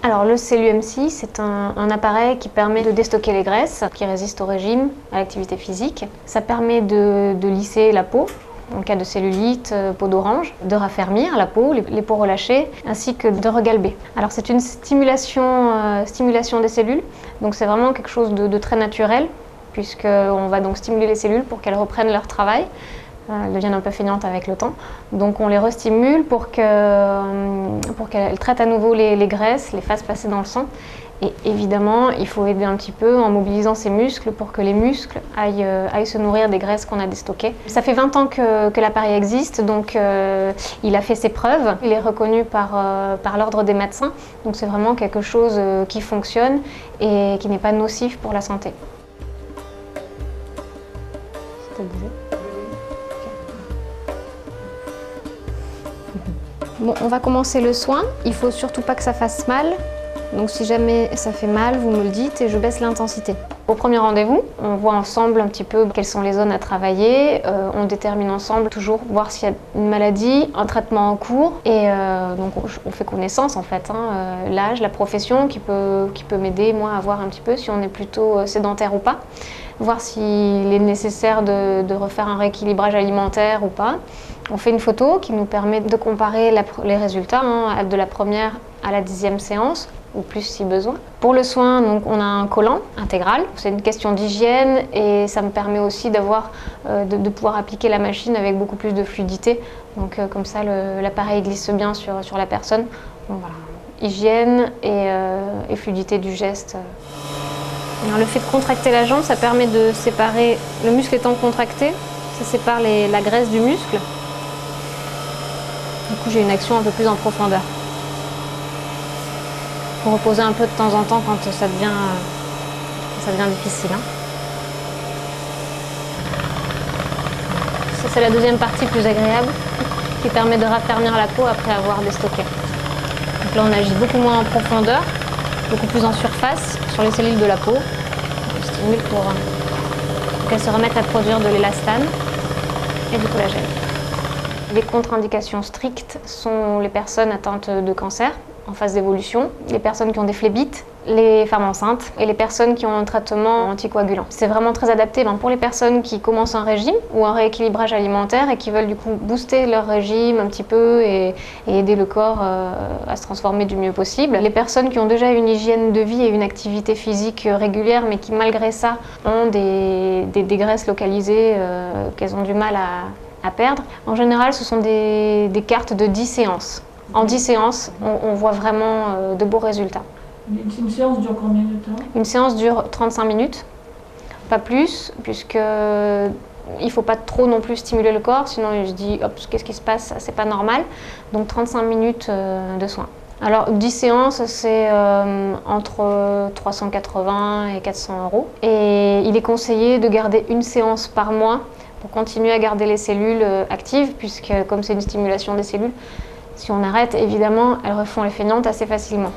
Alors le CELU-MC, c'est un appareil qui permet de déstocker les graisses, qui résistent au régime, à l'activité physique. Ça permet de lisser la peau, en cas de cellulite, peau d'orange, de raffermir la peau, les peaux relâchées, ainsi que de regalber. Alors c'est une stimulation des cellules, donc c'est vraiment quelque chose de très naturel, puisqu'on va donc stimuler les cellules pour qu'elles reprennent leur travail. Elles deviennent un peu feignantes avec le temps. Donc on les restimule pour qu'elles traitent à nouveau les graisses, les fassent passer dans le sang. Et évidemment, il faut aider un petit peu en mobilisant ces muscles pour que les muscles aillent se nourrir des graisses qu'on a déstockées. Ça fait 20 ans que l'appareil existe, donc il a fait ses preuves. Il est reconnu par l'ordre des médecins. Donc c'est vraiment quelque chose qui fonctionne et qui n'est pas nocif pour la santé. Je te le disais. Bon, on va commencer le soin. Il ne faut surtout pas que ça fasse mal. Donc si jamais ça fait mal, vous me le dites et je baisse l'intensité. Au premier rendez-vous, on voit ensemble un petit peu quelles sont les zones à travailler. On détermine ensemble toujours voir s'il y a une maladie, un traitement en cours. Et donc on fait connaissance en fait, l'âge, la profession qui peut m'aider moi à voir un petit peu si on est plutôt sédentaire ou pas. Voir s'il est nécessaire de refaire un rééquilibrage alimentaire ou pas. On fait une photo qui nous permet de comparer les résultats de la première à la 10e séance, ou plus si besoin. Pour le soin, donc, on a un collant intégral. C'est une question d'hygiène et ça me permet aussi de pouvoir appliquer la machine avec beaucoup plus de fluidité. Donc comme ça, l'appareil glisse bien sur la personne. Donc, voilà. Hygiène et fluidité du geste. Alors, le fait de contracter la jambe, ça permet de séparer, le muscle étant contracté, ça sépare la graisse du muscle. Du coup, j'ai une action un peu plus en profondeur. Il faut reposer un peu de temps en temps quand ça devient difficile. Ça, c'est la deuxième partie plus agréable qui permet de raffermir la peau après avoir déstocké. Donc là, on agit beaucoup moins en profondeur, beaucoup plus en surface, sur les cellules de la peau. On stimule pour qu'elles se remettent à produire de l'élastane et du collagène. Les contre-indications strictes sont les personnes atteintes de cancer en phase d'évolution, les personnes qui ont des phlébites, les femmes enceintes et les personnes qui ont un traitement anticoagulant. C'est vraiment très adapté pour les personnes qui commencent un régime ou un rééquilibrage alimentaire et qui veulent du coup booster leur régime un petit peu et aider le corps à se transformer du mieux possible. Les personnes qui ont déjà une hygiène de vie et une activité physique régulière mais qui malgré ça ont des graisses localisées qu'elles ont du mal à perdre. En général, ce sont des cartes de 10 séances. En 10 séances, on voit vraiment de beaux résultats. Une séance dure combien de temps? Une séance dure 35 minutes, pas plus, puisque il ne faut pas trop non plus stimuler le corps, sinon je dis hop, qu'est-ce qui se passe, c'est pas normal. Donc 35 minutes de soins. Alors 10 séances, c'est entre 380 et 400 €. Et il est conseillé de garder une séance par mois pour continuer à garder les cellules actives, puisque comme c'est une stimulation des cellules, si on arrête, évidemment, elles refont les feignantes assez facilement.